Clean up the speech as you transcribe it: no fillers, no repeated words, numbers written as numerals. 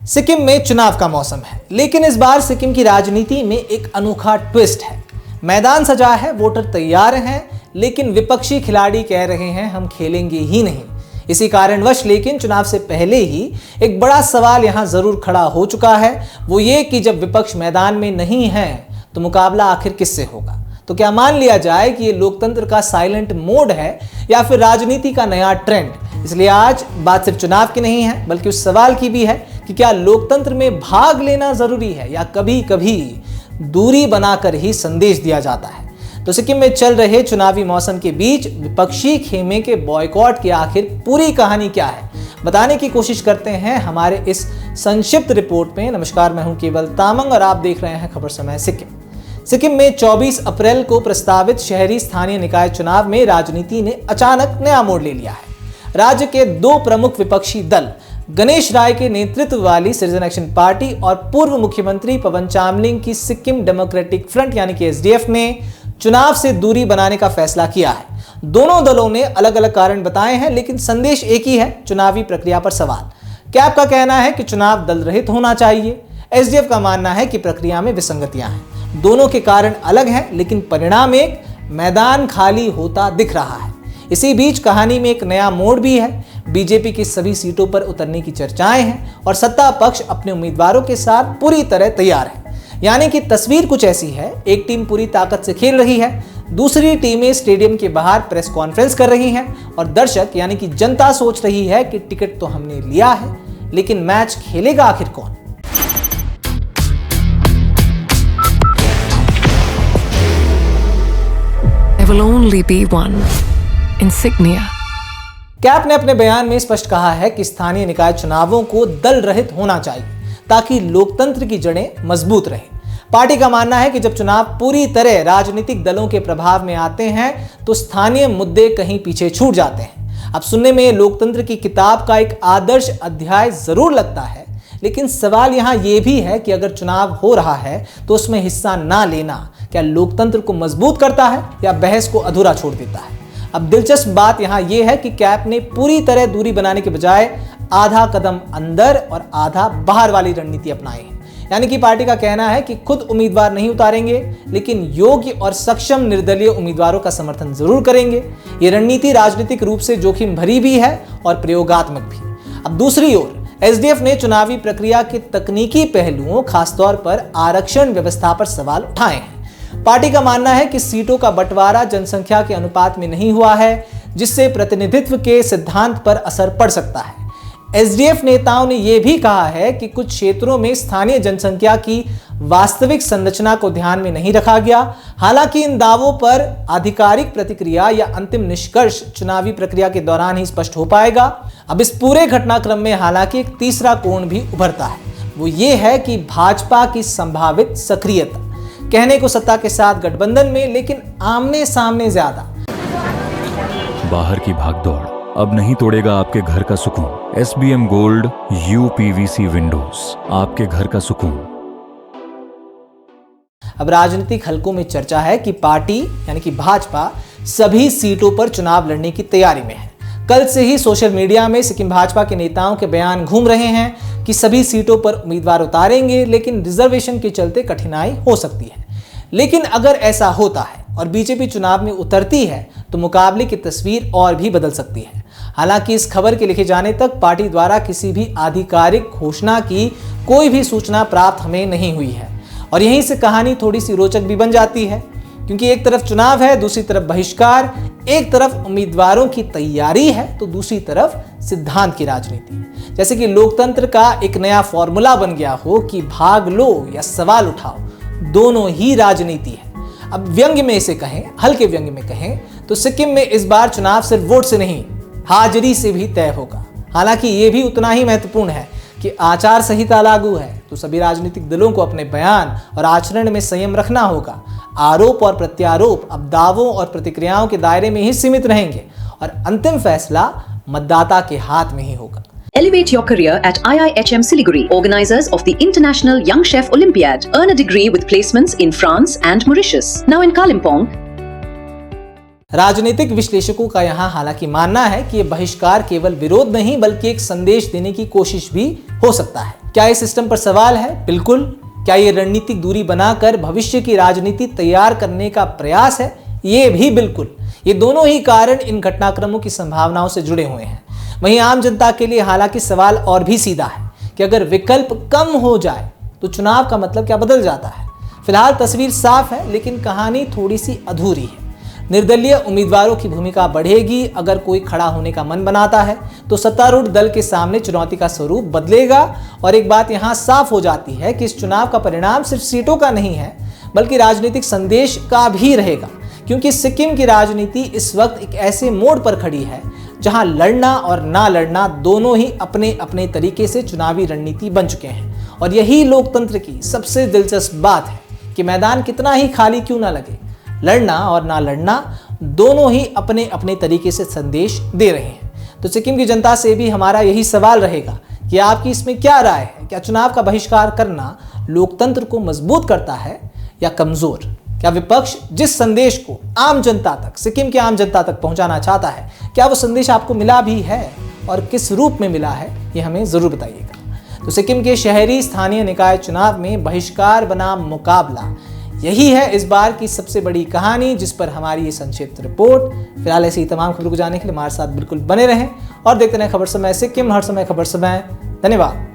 सिक्किम में चुनाव का मौसम है, लेकिन इस बार सिक्किम की राजनीति में एक अनोखा ट्विस्ट है। मैदान सजा है, वोटर तैयार हैं, लेकिन विपक्षी खिलाड़ी कह रहे हैं हम खेलेंगे ही नहीं। इसी कारणवश लेकिन चुनाव से पहले ही एक बड़ा सवाल यहां जरूर खड़ा हो चुका है, वो ये कि जब विपक्ष मैदान में नहीं है तो मुकाबला आखिर किससे होगा। तो क्या मान लिया जाए कि ये लोकतंत्र का साइलेंट मोड है या फिर राजनीति का नया ट्रेंड। इसलिए आज बात सिर्फ चुनाव की नहीं है, बल्कि उस सवाल की भी है कि क्या लोकतंत्र में भाग लेना जरूरी है या कभी कभी दूरी बनाकर ही संदेश दिया जाता है। तो सिक्किम में चल रहे चुनावी मौसम के बीच विपक्षी खेमे के बॉयकॉट की आखिर पूरी कहानी क्या है, बताने की कोशिश करते हैं हमारे इस संक्षिप्त रिपोर्ट में। नमस्कार, मैं हूं केवल तामंग और आप देख रहे हैं खबर समय सिक्किम। सिक्किम में 24 अप्रैल को प्रस्तावित शहरी स्थानीय निकाय चुनाव में राजनीति ने अचानक नया मोड़ ले लिया है। राज्य के दो प्रमुख विपक्षी दल गणेश राय के नेतृत्व वाली सिटीजन एक्शन पार्टी और पूर्व मुख्यमंत्री पवन चामलिंग की सिक्किम डेमोक्रेटिक फ्रंट यानी कि एसडीएफ ने चुनाव से दूरी बनाने का फैसला किया है। दोनों दलों ने अलग अलग कारण बताए हैं, लेकिन संदेश एक ही है, चुनावी प्रक्रिया पर सवाल। कैप का कहना है कि चुनाव दल रहित होना चाहिए, एसडीएफ का मानना है कि प्रक्रिया में विसंगतियां हैं। दोनों के कारण अलग हैं, लेकिन परिणाम एक, मैदान खाली होता दिख रहा है। इसी बीच कहानी में एक नया मोड़ भी है। बीजेपी की सभी सीटों पर उतरने की चर्चाएं हैं और सत्ता पक्ष अपने उम्मीदवारों के साथ पूरी तरह तैयार है। यानी कि तस्वीर कुछ ऐसी है, एक टीम पूरी ताकत से खेल रही है, दूसरी टीमें स्टेडियम के बाहर प्रेस कॉन्फ्रेंस कर रही हैं और दर्शक यानी कि जनता सोच रही है कि टिकट तो हमने लिया है, लेकिन मैच खेलेगा आखिर कौन। There will only be one. Insignia. Cap ने अपने बयान में स्पष्ट कहा है कि स्थानीय निकाय चुनावों को दल रहित होना चाहिए ताकि लोकतंत्र की जड़ें मजबूत रहें। पार्टी का मानना है कि जब चुनाव पूरी तरह राजनीतिक दलों के प्रभाव में आते हैं तो स्थानीय मुद्दे कहीं पीछे छूट जाते हैं। अब सुनने में लोकतंत्र की किताब का एक आदर्श अध्याय जरूर लगता है, लेकिन सवाल यहाँ ये भी है कि अगर चुनाव हो रहा है तो उसमें हिस्सा ना लेना क्या लोकतंत्र को मजबूत करता है या बहस को अधूरा छोड़ देता है। अब दिलचस्प बात यहाँ यह है कि कैप ने पूरी तरह दूरी बनाने के बजाय आधा कदम अंदर और आधा बाहर वाली रणनीति अपनाई है। यानी कि पार्टी का कहना है कि खुद उम्मीदवार नहीं उतारेंगे, लेकिन योग्य और सक्षम निर्दलीय उम्मीदवारों का समर्थन जरूर करेंगे। ये रणनीति राजनीतिक रूप से जोखिम भरी भी है और प्रयोगात्मक भी। अब दूसरी ओर एसडीएफ ने चुनावी प्रक्रिया के तकनीकी पहलुओं, खासतौर पर आरक्षण व्यवस्था पर सवाल उठाए हैं। पार्टी का मानना है कि सीटों का बंटवारा जनसंख्या के अनुपात में नहीं हुआ है, जिससे प्रतिनिधित्व के सिद्धांत पर असर पड़ सकता है। एसडीएफ नेताओं ने यह भी कहा है कि कुछ क्षेत्रों में स्थानीय जनसंख्या की वास्तविक संरचना को ध्यान में नहीं रखा गया। हालांकि इन दावों पर आधिकारिक प्रतिक्रिया या अंतिम निष्कर्ष चुनावी प्रक्रिया के दौरान ही स्पष्ट हो पाएगा। अब इस पूरे घटनाक्रम में हालांकि एक तीसरा कोण भी उभरता है, वो ये है कि भाजपा की संभावित सक्रियता। कहने को सत्ता के साथ गठबंधन में, लेकिन आमने सामने ज्यादा। बाहर की भागदौड़ अब नहीं तोड़ेगा आपके घर का सुकून। एसबीएम गोल्ड यूपीवीसी विंडोज, आपके घर का सुकून। अब राजनीतिक हलकों में चर्चा है कि पार्टी यानी कि भाजपा सभी सीटों पर चुनाव लड़ने की तैयारी में है। कल से ही सोशल मीडिया में सिक्किम भाजपा के नेताओं के बयान घूम रहे हैं कि सभी सीटों पर उम्मीदवार उतारेंगे, लेकिन रिजर्वेशन के चलते कठिनाई हो सकती है। लेकिन अगर ऐसा होता है और बीजेपी चुनाव में उतरती है तो मुकाबले की तस्वीर और भी बदल सकती है। हालांकि इस खबर के लिखे जाने तक पार्टी द्वारा किसी भी आधिकारिक घोषणा की कोई भी सूचना प्राप्त हमें नहीं हुई है और यहीं से कहानी थोड़ी सी रोचक भी बन जाती है, क्योंकि एक तरफ चुनाव है, दूसरी तरफ बहिष्कार, एक तरफ उम्मीदवारों की तैयारी है तो दूसरी तरफ सिद्धांत की राजनीति। जैसे कि लोकतंत्र का एक नया फॉर्मूला बन गया हो कि भाग लो या सवाल उठाओ, दोनों ही राजनीति है। अब व्यंग्य में इसे कहें, हल्के व्यंग्य में कहें तो सिक्किम में इस बार चुनाव सिर्फ वोट से नहीं, हाजिरी से भी तय होगा। हालांकि यह भी उतना ही महत्वपूर्ण है कि आचार संहिता लागू है तो सभी राजनीतिक दलों को अपने बयान और आचरण में संयम रखना होगा। आरोप और प्रत्यारोप अब दावों और प्रतिक्रियाओं के दायरे में ही सीमित रहेंगे और अंतिम फैसला मतदाता के हाथ में ही होगा। Elevate your career at IIHM Siliguri, organizers of the International Young Chef Olympiad. Earn a degree with placements in France and Mauritius. Now in Kalimpong. राजनीतिक विश्लेषकों का यहाँ हालांकि मानना है कि यह बहिष्कार केवल विरोध नहीं बल्कि एक संदेश देने की कोशिश भी हो सकता है। क्या इस सिस्टम पर सवाल है? बिल्कुल। क्या ये रणनीतिक दूरी बनाकर भविष्य की राजनीति तैयार करने का प्रयास है? ये भी बिल्कुल। ये दोनों ही कारण इन घटनाक्रमों की संभावनाओं से जुड़े हुए हैं। वहीं आम जनता के लिए हालांकि सवाल और भी सीधा है कि अगर विकल्प कम हो जाए तो चुनाव का मतलब क्या बदल जाता है। फिलहाल तस्वीर साफ है, लेकिन कहानी थोड़ी सी अधूरी है। निर्दलीय उम्मीदवारों की भूमिका बढ़ेगी। अगर कोई खड़ा होने का मन बनाता है तो सत्तारूढ़ दल के सामने चुनौती का स्वरूप बदलेगा। और एक बात यहां साफ हो जाती है कि इस चुनाव का परिणाम सिर्फ सीटों का नहीं है, बल्कि राजनीतिक संदेश का भी रहेगा। क्योंकि सिक्किम की राजनीति इस वक्त एक ऐसे मोड़ पर खड़ी है जहां लड़ना और ना लड़ना दोनों ही अपने अपने तरीके से चुनावी रणनीति बन चुके हैं। और यही लोकतंत्र की सबसे दिलचस्प बात है कि मैदान कितना ही खाली क्यों ना लगे, लड़ना और ना लड़ना दोनों ही अपने अपने तरीके से संदेश दे रहे हैं। तो सिक्किम की जनता से भी हमारा यही सवाल रहेगा कि आपकी इसमें क्या राय है? क्या चुनाव का बहिष्कार करना लोकतंत्र को मजबूत करता है या कमजोर? क्या विपक्ष जिस संदेश को आम जनता तक, सिक्किम की आम जनता तक पहुंचाना चाहता है, क्या वो संदेश आपको मिला भी है और किस रूप में मिला है, ये हमें जरूर बताइएगा। तो सिक्किम के शहरी स्थानीय निकाय चुनाव में बहिष्कार बनाम मुकाबला, यही है इस बार की सबसे बड़ी कहानी, जिस पर हमारी ये संक्षिप्त रिपोर्ट। फिलहाल ऐसी तमाम खबरों को जानने के लिए हमारे साथ बिल्कुल बने रहें और देखते रहें खबर समय सिक्किम, हर समय खबर समय। धन्यवाद।